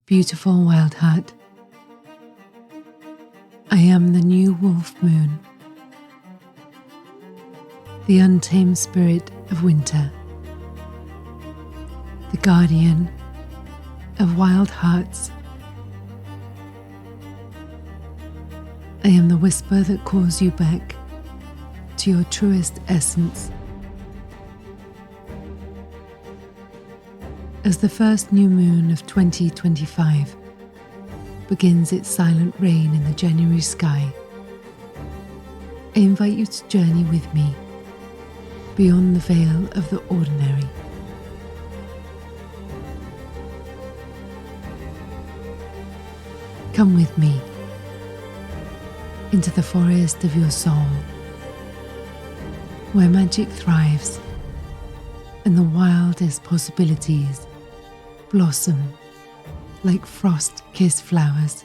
Beautiful wild heart, I am the new wolf moon, the untamed spirit of winter, the guardian of wild hearts. I am the whisper that calls you back to your truest essence. As the first new moon of 2025 begins its silent reign in the January sky, I invite you to journey with me beyond the veil of the ordinary. Come with me into the forest of your soul, where magic thrives and the wildest possibilities blossom like frost-kissed flowers.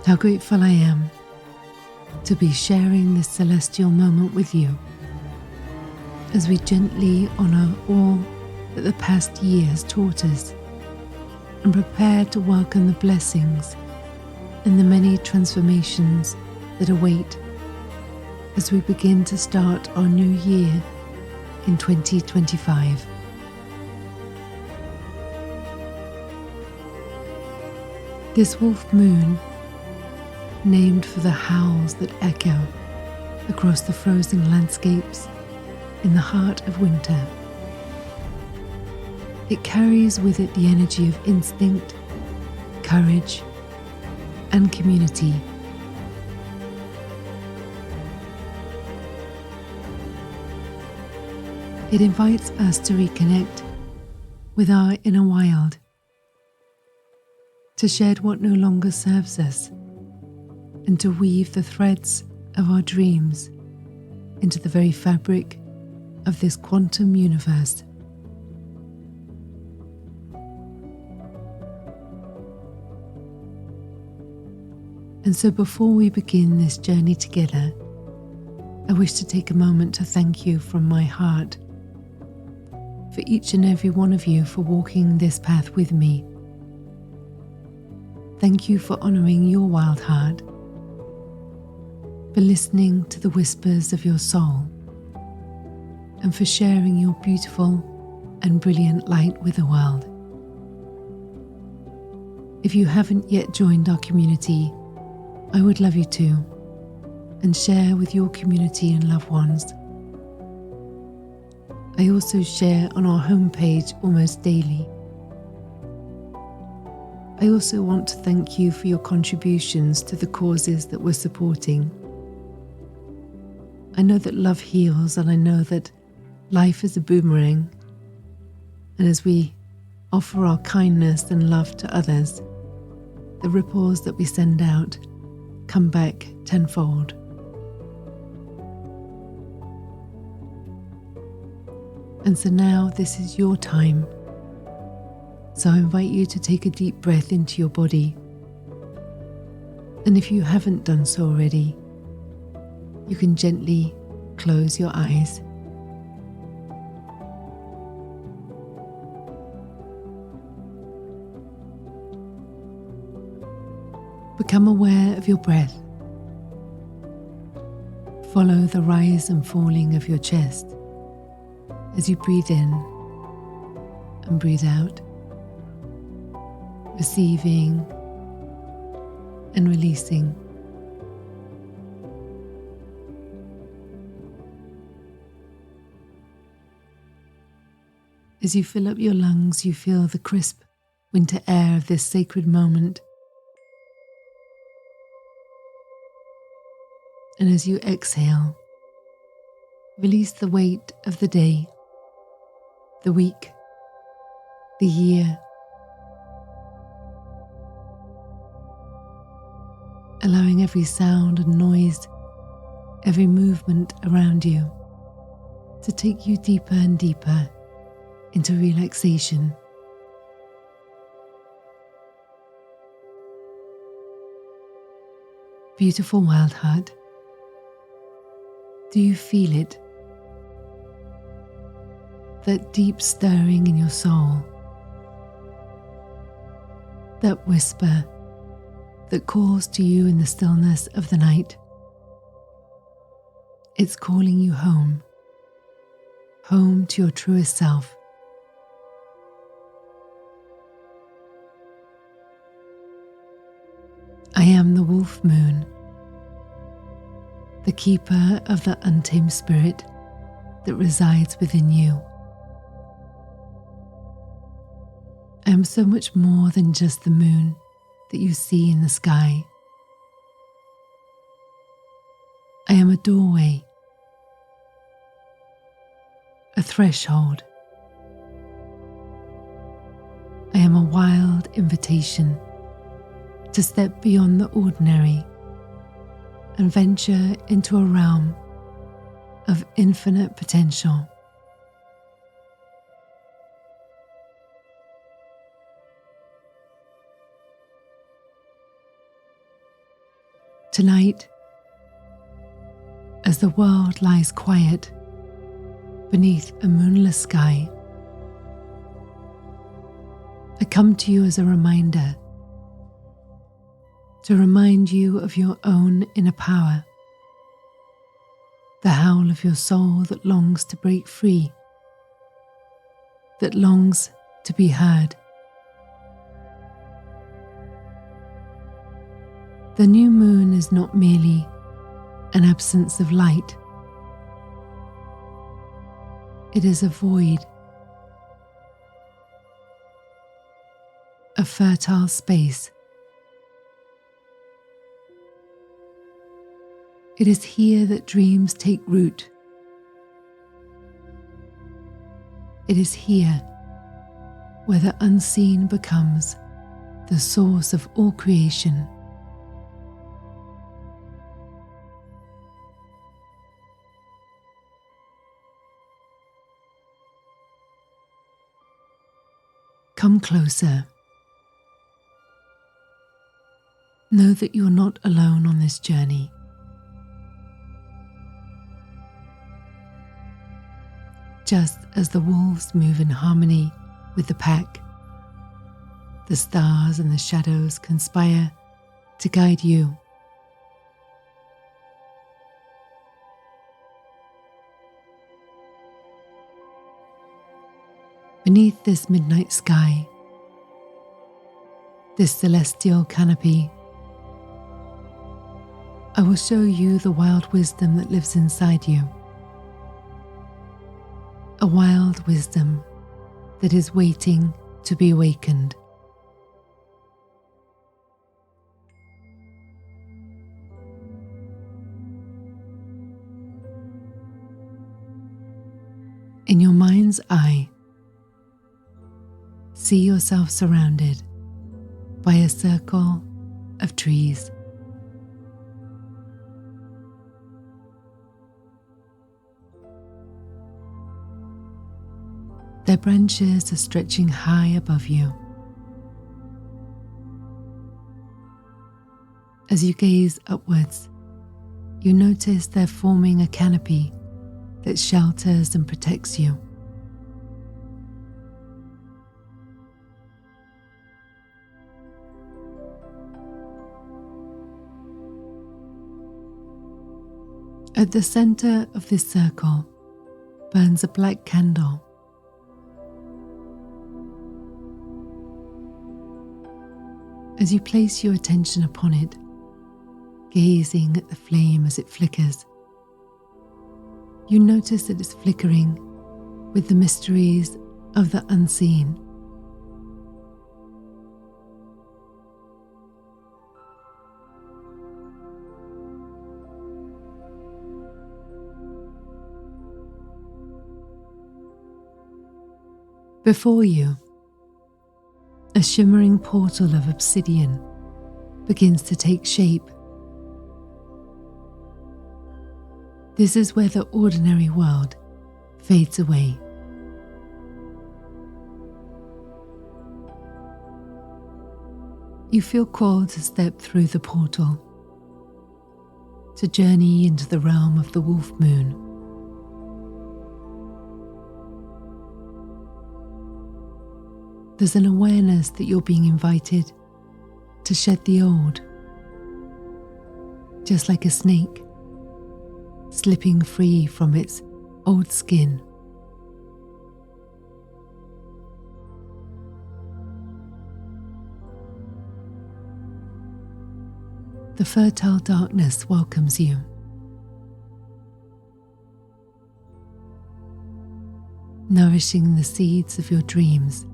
How grateful I am to be sharing this celestial moment with you as we gently honor all that the past year has taught us and prepare to welcome the blessings and the many transformations that await as we begin to start our new year in 2025. This wolf moon, named for the howls that echo across the frozen landscapes in the heart of winter, it carries with it the energy of instinct, courage, and community. It invites us to reconnect with our inner wild, to shed what no longer serves us, and to weave the threads of our dreams into the very fabric of this quantum universe. And so before we begin this journey together, I wish to take a moment to thank you from my heart for each and every one of you for walking this path with me. Thank you for honoring your wild heart, for listening to the whispers of your soul, and for sharing your beautiful and brilliant light with the world. If you haven't yet joined our community, I would love you to, and share with your community and loved ones. I also share on our homepage almost daily. I also want to thank you for your contributions to the causes that we're supporting. I know that love heals, and I know that life is a boomerang, and as we offer our kindness and love to others, the ripples that we send out come back tenfold. And so now this is your time. So I invite you to take a deep breath into your body. And if you haven't done so already, you can gently close your eyes. Become aware of your breath. Follow the rise and falling of your chest as you breathe in and breathe out, receiving and releasing. As you fill up your lungs, you feel the crisp winter air of this sacred moment. And as you exhale, release the weight of the day, the week, the year, allowing every sound and noise, every movement around you to take you deeper and deeper into relaxation. Beautiful wild heart, do you feel it? that deep stirring in your soul, that whisper that calls to you in the stillness of the night. It's calling you home, home to your truest self. I am the wolf moon, the keeper of the untamed spirit that resides within you. I am so much more than just the moon that you see in the sky. I am a doorway, a threshold. I am a wild invitation to step beyond the ordinary and venture into a realm of infinite potential. Tonight, as the world lies quiet beneath a moonless sky, I come to you as a reminder, to remind you of your own inner power, the howl of your soul that longs to break free, that longs to be heard. The new moon is not merely an absence of light. It is a void, a fertile space. It is here that dreams take root. It is here where the unseen becomes the source of all creation. Come closer. Know that you're not alone on this journey. Just as the wolves move in harmony with the pack, the stars and the shadows conspire to guide you. Beneath this midnight sky, this celestial canopy, I will show you the wild wisdom that lives inside you. A wild wisdom that is waiting to be awakened. In your mind's eye, see yourself surrounded by a circle of trees. Their branches are stretching high above you. As you gaze upwards, you notice they're forming a canopy that shelters and protects you. At the center of this circle burns a black candle. As you place your attention upon it, gazing at the flame as it flickers, you notice that it's flickering with the mysteries of the unseen. Before you, a shimmering portal of obsidian begins to take shape. This is where the ordinary world fades away. You feel called to step through the portal, to journey into the realm of the wolf moon. There's an awareness that you're being invited to shed the old, just like a snake slipping free from its old skin. The fertile darkness welcomes you. Nourishing the seeds of your dreams.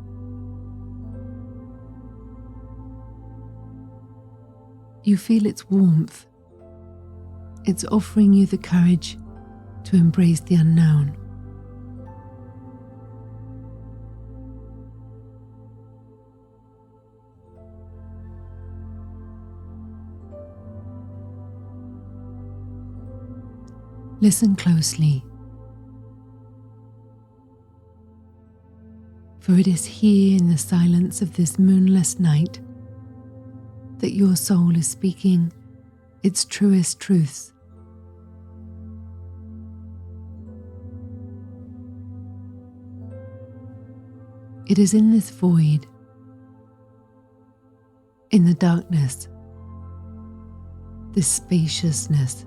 You feel its warmth. It's offering you the courage to embrace the unknown. Listen closely, for it is here in the silence of this moonless night that your soul is speaking its truest truths. It is in this void, in the darkness, this spaciousness,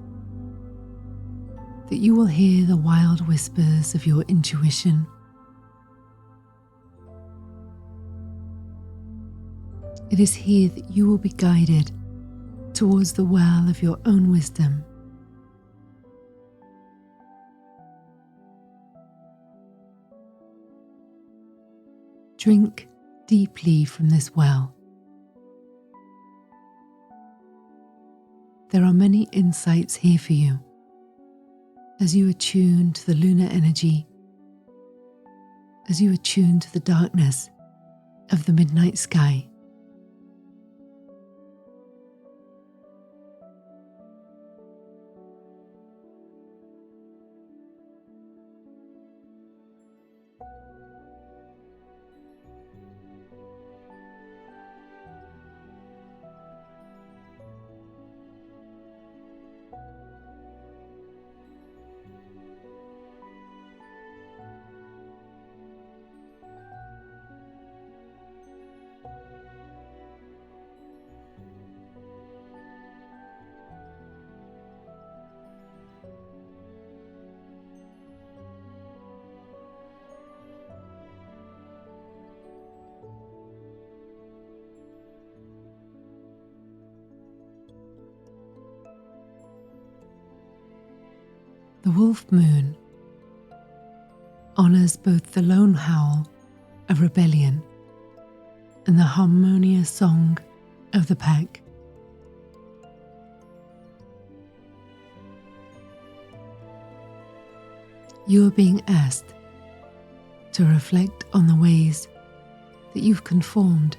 that you will hear the wild whispers of your intuition. It is here that you will be guided towards the well of your own wisdom. Drink deeply from this well. There are many insights here for you as you attune to the lunar energy, as you attune to the darkness of the midnight sky. The wolf moon honors both the lone howl of rebellion and the harmonious song of the pack. You are being asked to reflect on the ways that you've conformed,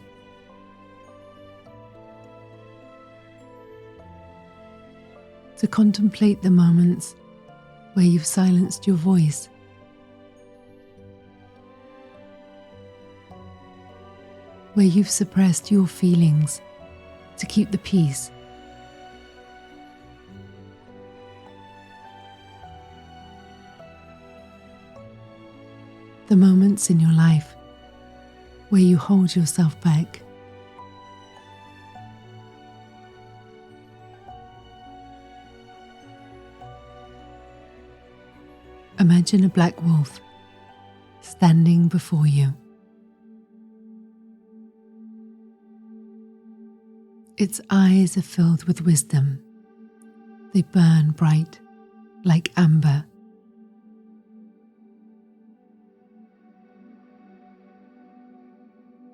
to contemplate the moments where you've silenced your voice, where you've suppressed your feelings to keep the peace. The moments in your life where you hold yourself back. Imagine a black wolf standing before you. Its eyes are filled with wisdom. They burn bright like amber.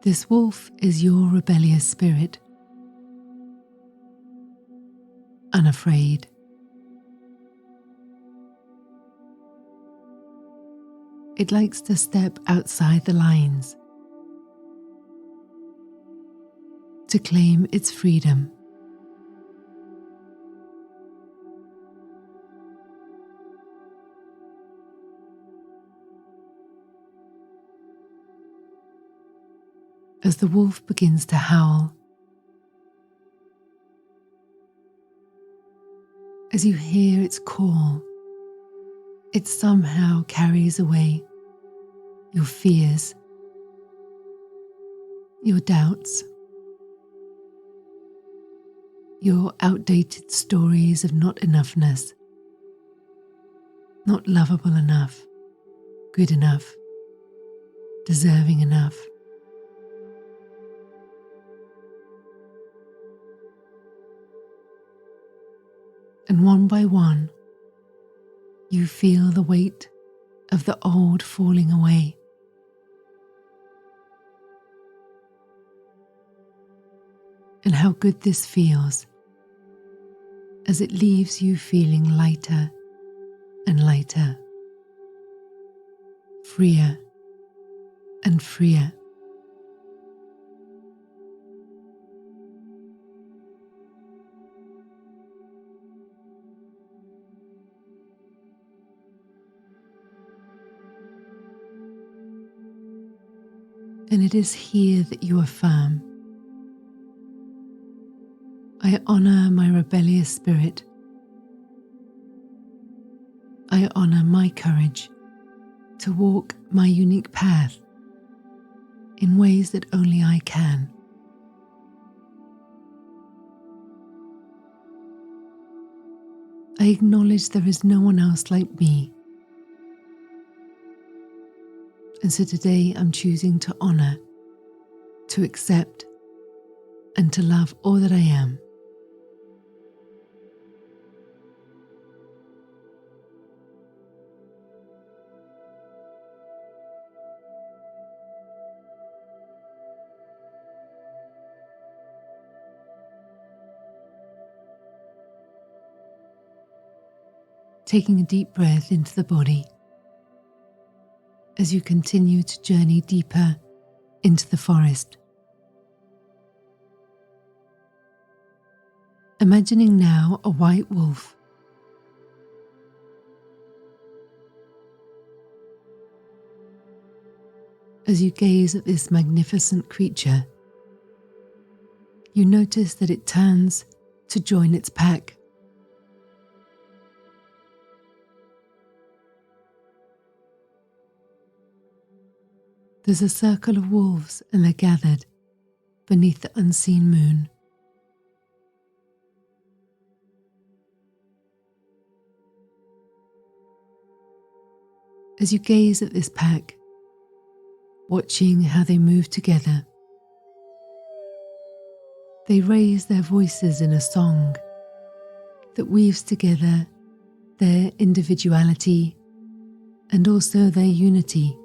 This wolf is your rebellious spirit, unafraid. It likes to step outside the lines, to claim its freedom. As the wolf begins to howl, as you hear its call, it somehow carries away your fears, your doubts, your outdated stories of not enoughness, not lovable enough, good enough, deserving enough. And one by one, you feel the weight of the old falling away. And how good this feels as it leaves you feeling lighter and lighter, freer and freer. And it is here that you affirm, I honor my rebellious spirit. I honor my courage to walk my unique path in ways that only I can. I acknowledge there is no one else like me. And so today I'm choosing to honor, to accept, and to love all that I am. Taking a deep breath into the body as you continue to journey deeper into the forest. Imagining now a white wolf. As you gaze at this magnificent creature, you notice that it turns to join its pack. There's a circle of wolves and they're gathered beneath the unseen moon. As you gaze at this pack, watching how they move together, they raise their voices in a song that weaves together their individuality and also their unity.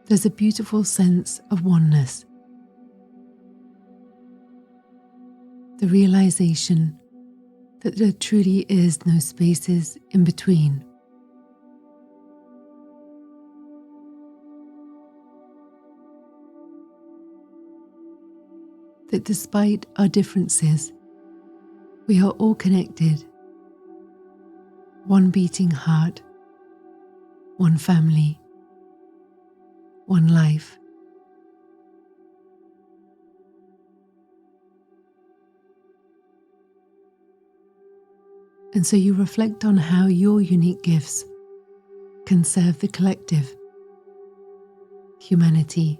There's a beautiful sense of oneness. The realization that there truly is no spaces in between. That despite our differences, we are all connected. One beating heart, one family, one life. And so you reflect on how your unique gifts can serve the collective, humanity.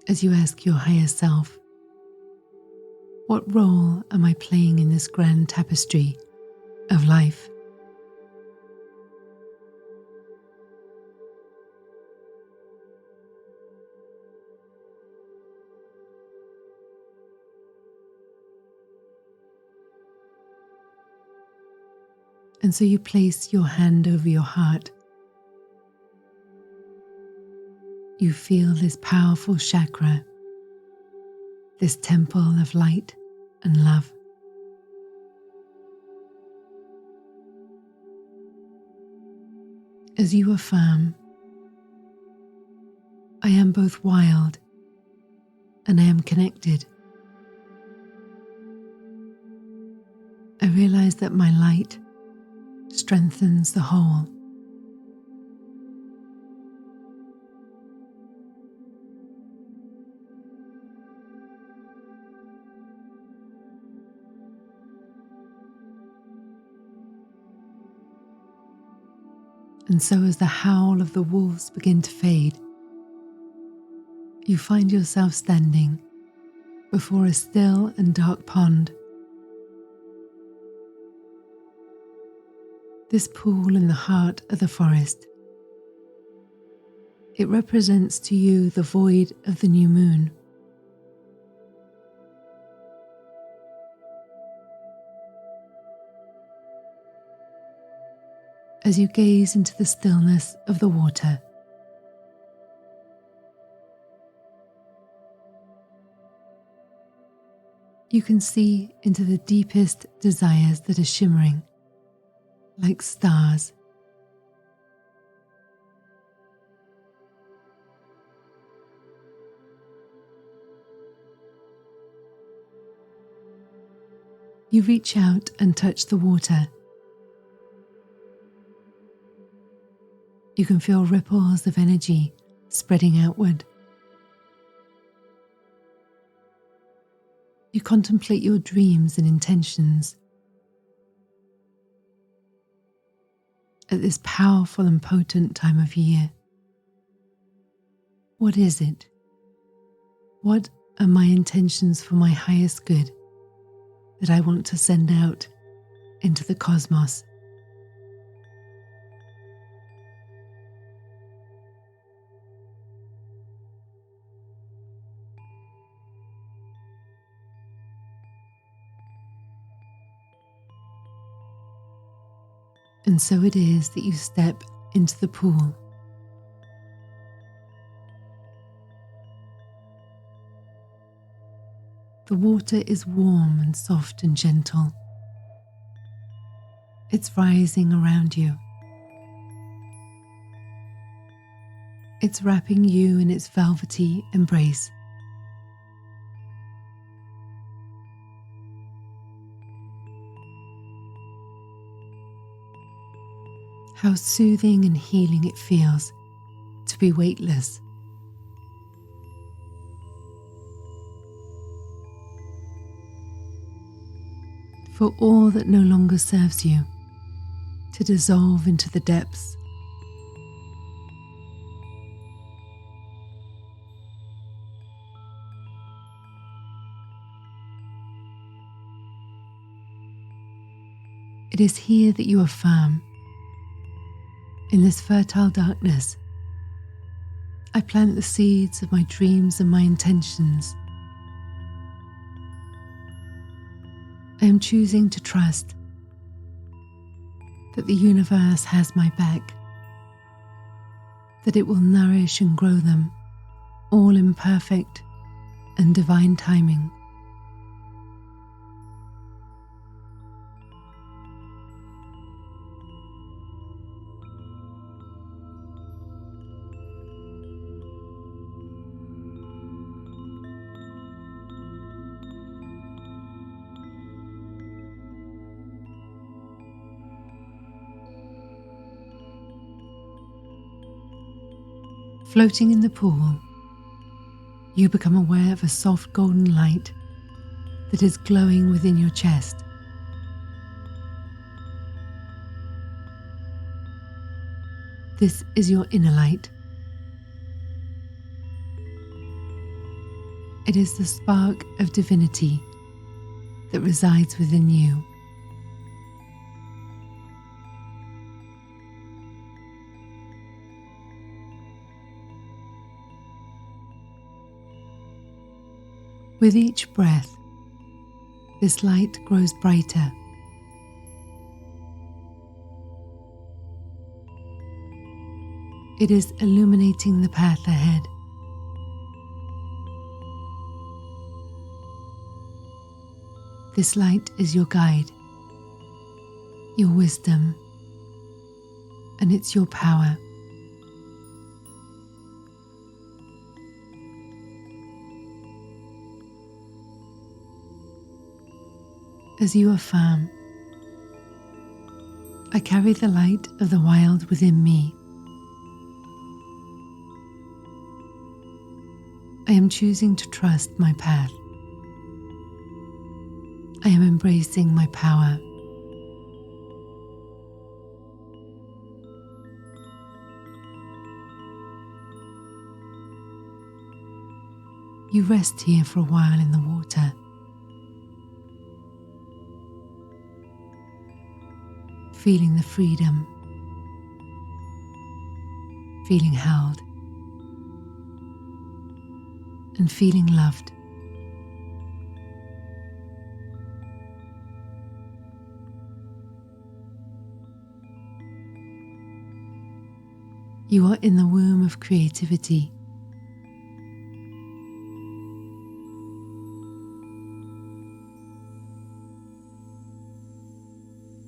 As you ask your higher self, what role am I playing in this grand tapestry of life? And so you place your hand over your heart. You feel this powerful chakra, this temple of light and love. As you affirm, I am both wild and I am connected. I realize that my light strengthens the whole. And so as the howl of the wolves begin to fade, you find yourself standing before a still and dark pond. This pool in the heart of the forest, it represents to you the void of the new moon. As you gaze into the stillness of the water, you can see into the deepest desires that are shimmering like stars. You reach out and touch the water. You can feel ripples of energy spreading outward. You contemplate your dreams and intentions. At this powerful and potent time of year, what is it? What are my intentions for my highest good that I want to send out into the cosmos? And so it is that you step into the pool. The water is warm and soft and gentle. It's rising around you. It's wrapping you in its velvety embrace. How soothing and healing it feels to be weightless. For all that no longer serves you to dissolve into the depths. It is here that you affirm, in this fertile darkness, I plant the seeds of my dreams and my intentions. I am choosing to trust that the universe has my back, that it will nourish and grow them, all in perfect and divine timing. Floating in the pool, you become aware of a soft golden light that is glowing within your chest. This is your inner light. It is the spark of divinity that resides within you. With each breath, this light grows brighter. It is illuminating the path ahead. This light is your guide, your wisdom, and it's your power. As you affirm, I carry the light of the wild within me. I am choosing to trust my path. I am embracing my power. You rest here for a while in the water, feeling the freedom, feeling held, and feeling loved. You are in the womb of creativity.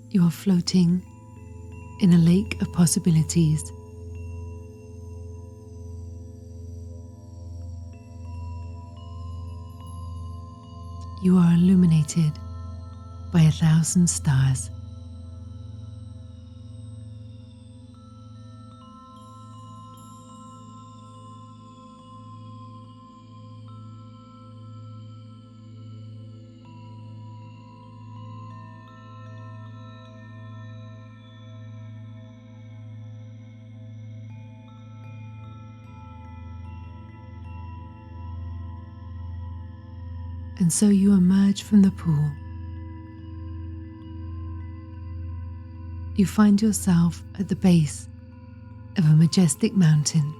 You are floating in a lake of possibilities. You are illuminated by 1,000 stars. And so you emerge from the pool. You find yourself at the base of a majestic mountain.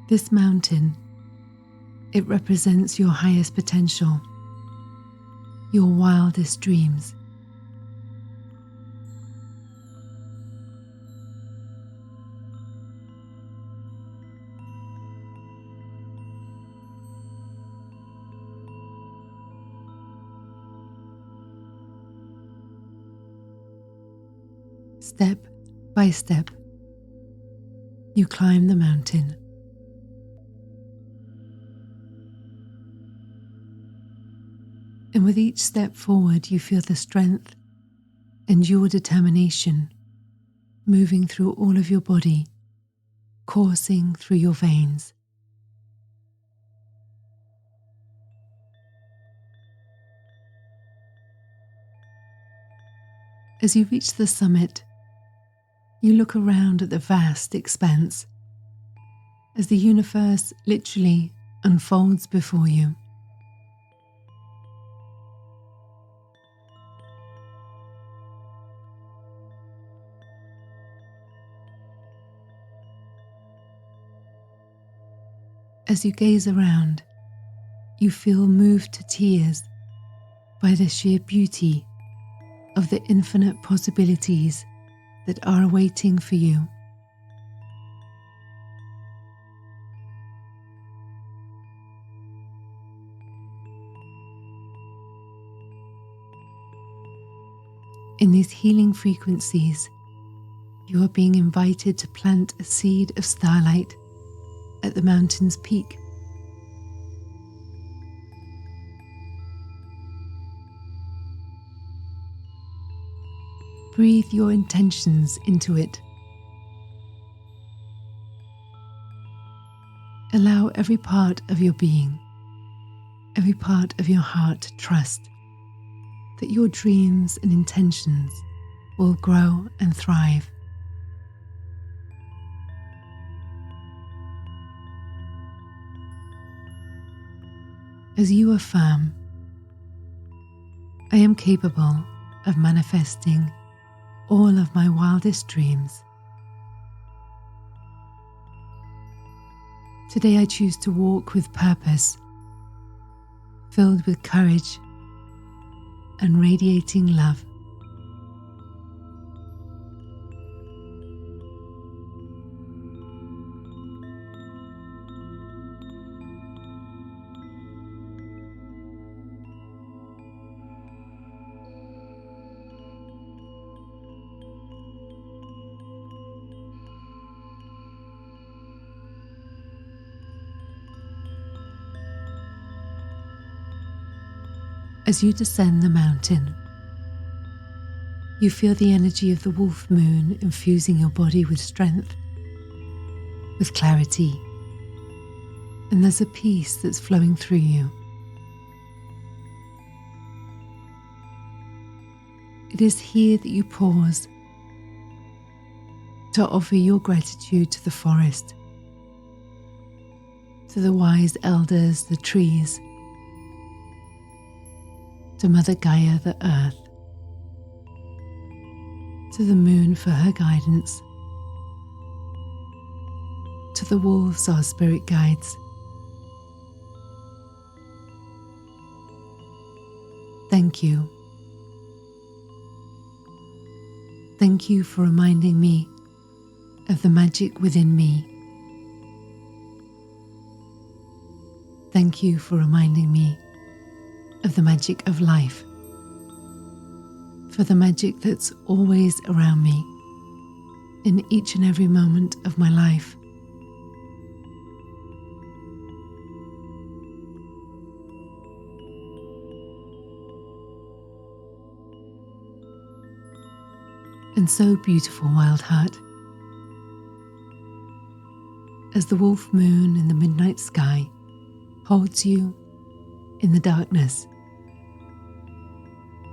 This mountain, it represents your highest potential, your wildest dreams. Step by step, you climb the mountain. And with each step forward, you feel the strength and your determination moving through all of your body, coursing through your veins. As you reach the summit, you look around at the vast expanse as the universe literally unfolds before you. As you gaze around, you feel moved to tears by the sheer beauty of the infinite possibilities that are awaiting for you. In these healing frequencies, you are being invited to plant a seed of starlight at the mountain's peak. Breathe your intentions into it. Allow every part of your being, every part of your heart to trust that your dreams and intentions will grow and thrive. As you affirm, I am capable of manifesting all of my wildest dreams. Today I choose to walk with purpose, filled with courage and radiating love. As you descend the mountain, you feel the energy of the wolf moon infusing your body with strength, with clarity, and there's a peace that's flowing through you. It is here that you pause to offer your gratitude to the forest, to the wise elders, the trees, to Mother Gaia, the earth, to the moon for her guidance, to the wolves, our spirit guides. Thank you. Thank you for reminding me of the magic within me. Thank you for reminding me of the magic of life, for the magic that's always around me in each and every moment of my life. And so beautiful, wild heart, as the wolf moon in the midnight sky holds you in the darkness.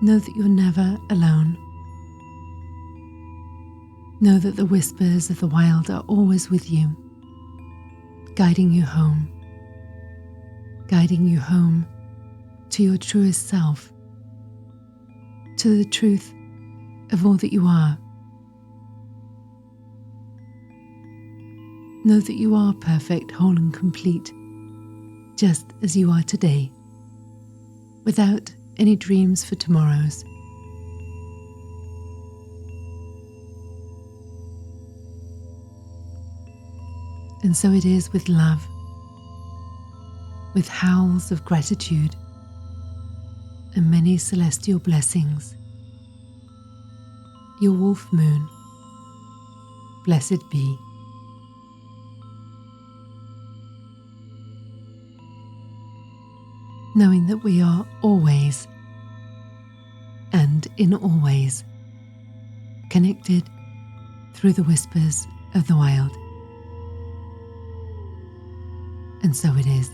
Know that you're never alone. Know that the whispers of the wild are always with you, guiding you home to your truest self, to the truth of all that you are. Know that you are perfect, whole and complete, just as you are today, without any dreams for tomorrows. And so it is with love, with howls of gratitude and many celestial blessings. Your wolf moon, blessed be. Knowing that we are always and in all ways connected through the whispers of the wild. And so it is.